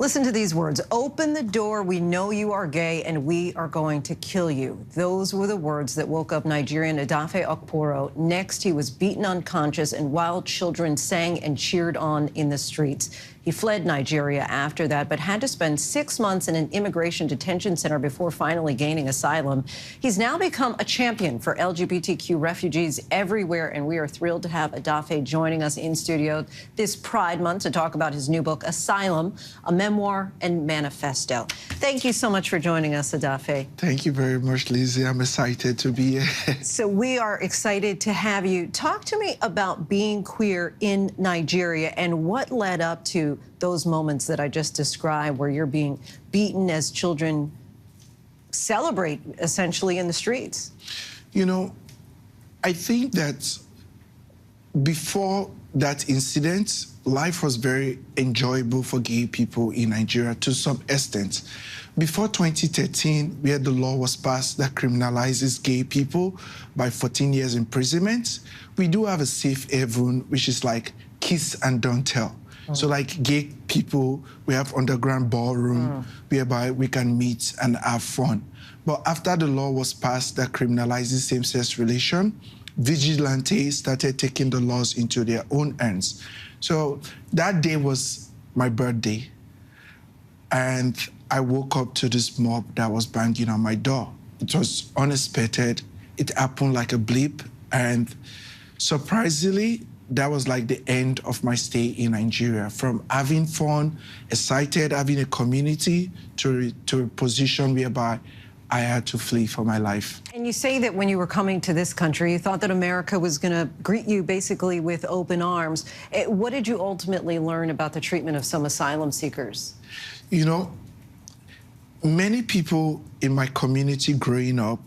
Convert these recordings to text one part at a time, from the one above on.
Listen to these words. Open the door. We know you are gay and we are going to kill you. Those were the words that woke up Nigerian Edafe Okporo. Next, he was beaten unconscious and while children sang and cheered on in the streets. He fled Nigeria after that, but had to spend 6 months in an immigration detention center before finally gaining asylum. He's now become a champion for LGBTQ refugees everywhere, and we are thrilled to have Edafe joining us in studio this Pride Month to talk about his new book, Asylum, a memoir and manifesto. Thank you so much for joining us, Edafe. Thank you very much, Linsey. I'm excited to be here. So we are excited to have you. Talk to me about being queer in Nigeria and what led up to those moments that I just described where you're being beaten as children celebrate essentially in the streets. You know, I think that before that incident, life was very enjoyable for gay people in Nigeria to some extent. Before 2013, where the law was passed that criminalizes gay people by 14 years imprisonment, we do have a safe haven, which is like kiss and don't tell. So like gay people, we have underground ballroom whereby we can meet and have fun. But after the law was passed that criminalizes same-sex relation, vigilantes started taking the laws into their own hands. So that day was my birthday. And I woke up to this mob that was banging on my door. It was unexpected. It happened like a blip. And surprisingly, that was like the end of my stay in Nigeria. From having fun, excited, having a community, to a position whereby I had to flee for my life. And you say that when you were coming to this country, you thought that America was going to greet you basically with open arms. What did you ultimately learn about the treatment of some asylum seekers? You know, many people in my community growing up,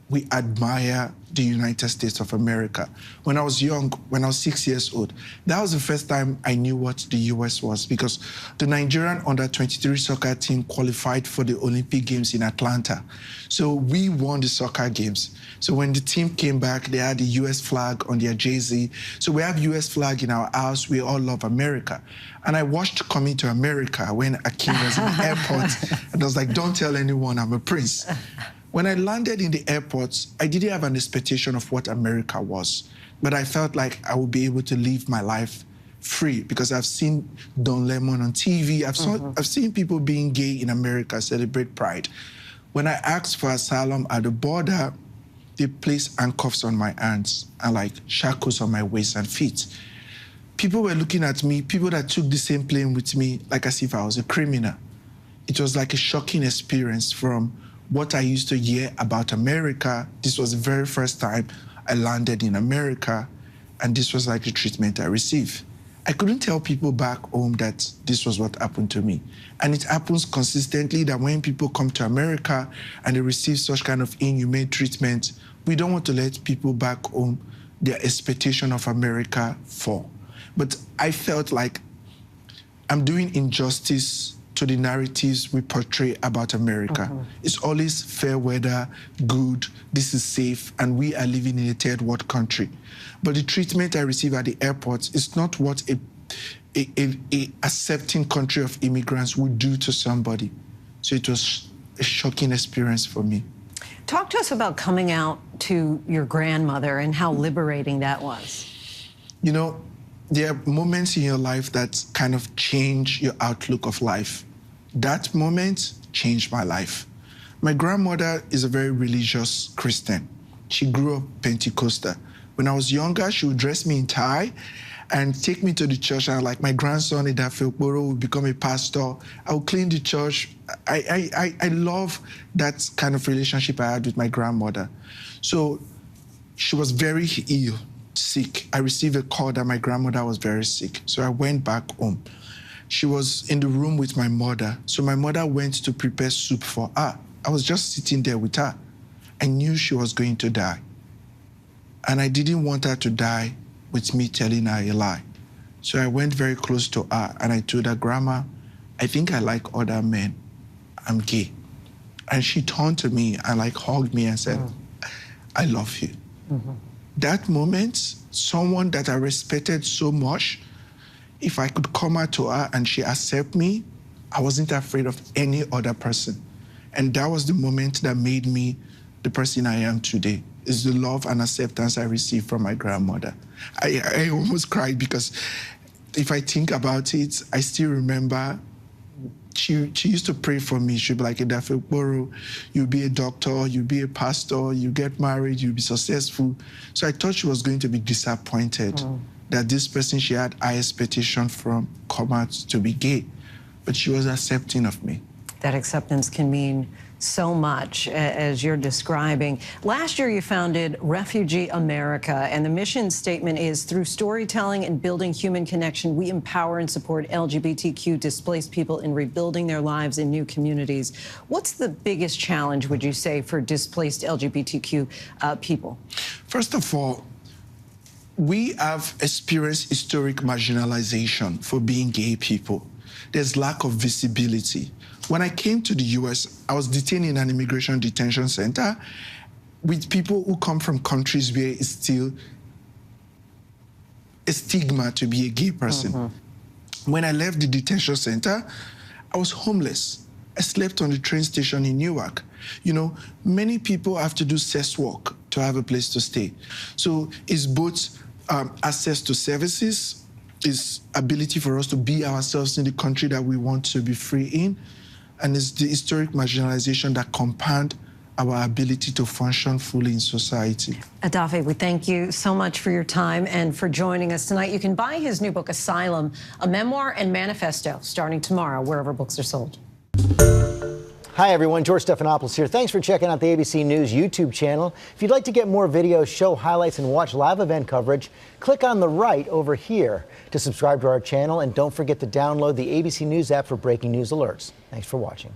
we admire the United States of America. When I was young, when I was 6 years old, that was the first time I knew what the US was, because the Nigerian under-23 soccer team qualified for the Olympic Games in Atlanta. So we won the soccer games. So when the team came back, they had the US flag on their jersey. So we have US flag in our house. We all love America. And I watched Coming to America when Akeem was in the airport. And I was like, don't tell anyone I'm a prince. When I landed in the airport, I didn't have an expectation of what America was, but I felt like I would be able to live my life free because I've seen Don Lemon on TV. I've seen people being gay in America celebrate Pride. When I asked for asylum at the border, they placed handcuffs on my hands and like shackles on my waist and feet. People were looking at me, people that took the same plane with me, like as if I was a criminal. It was like a shocking experience from what I used to hear about America. This was the very first time I landed in America, and this was like the treatment I received. I couldn't tell people back home that this was what happened to me. And it happens consistently that when people come to America and they receive such kind of inhumane treatment, we don't want to let people back home their expectation of America fall. But I felt like I'm doing injustice to the narratives we portray about America. It's always fair weather, good, this is safe, and we are living in a third world country. But the treatment I receive at the airports is not what a accepting country of immigrants would do to somebody. So it was a shocking experience for me. Talk to us about coming out to your grandmother and how liberating that was. You know, there are moments in your life that kind of change your outlook of life. That moment changed my life. My grandmother is a very religious Christian. She grew up Pentecostal. When I was younger, she would dress me in tie and take me to the church. And like my grandson, Edafe Okporo, would become a pastor. I would clean the church. I love that kind of relationship I had with my grandmother. So she was very ill, sick. I received a call that my grandmother was very sick. So I went back home. She was in the room with my mother. So my mother went to prepare soup for her. I was just sitting there with her. I knew she was going to die. And I didn't want her to die with me telling her a lie. So I went very close to her and I told her, Grandma, I think I like other men. I'm gay. And she turned to me and like hugged me and said, I love you. That moment, someone that I respected so much, if I could come out to her and she accept me, I wasn't afraid of any other person. And that was the moment that made me the person I am today, is the love and acceptance I received from my grandmother. I almost cried because if I think about it, I still remember she used to pray for me. She'd be like, Edafe Okporo, you'll be a doctor, you'll be a pastor, you get married, you'll be successful. So I thought she was going to be disappointed that this person she had high expectation from come out to be gay. But she was accepting of me. That acceptance can mean so much, as you're describing. Last year, you founded Refugee America, and the mission statement is, through storytelling and building human connection, we empower and support LGBTQ displaced people in rebuilding their lives in new communities. What's the biggest challenge, would you say, for displaced LGBTQ people? First of all, we have experienced historic marginalization for being gay people. There's lack of visibility. When I came to the US, I was detained in an immigration detention center with people who come from countries where it's still a stigma to be a gay person. When I left the detention center, I was homeless. I slept on the train station in Newark. You know, many people have to do sex work to have a place to stay. So it's both access to services, is ability for us to be ourselves in the country that we want to be free in, and it's the historic marginalization that compound our ability to function fully in society. Edafe, we thank you so much for your time and for joining us tonight. You can buy his new book, Asylum, a memoir and manifesto, starting tomorrow, wherever books are sold. Hi, everyone. George Stephanopoulos here. Thanks for checking out the ABC News YouTube channel. If you'd like to get more videos, show highlights, and watch live event coverage, click on the right over here to subscribe to our channel. And don't forget to download the ABC News app for breaking news alerts. Thanks for watching.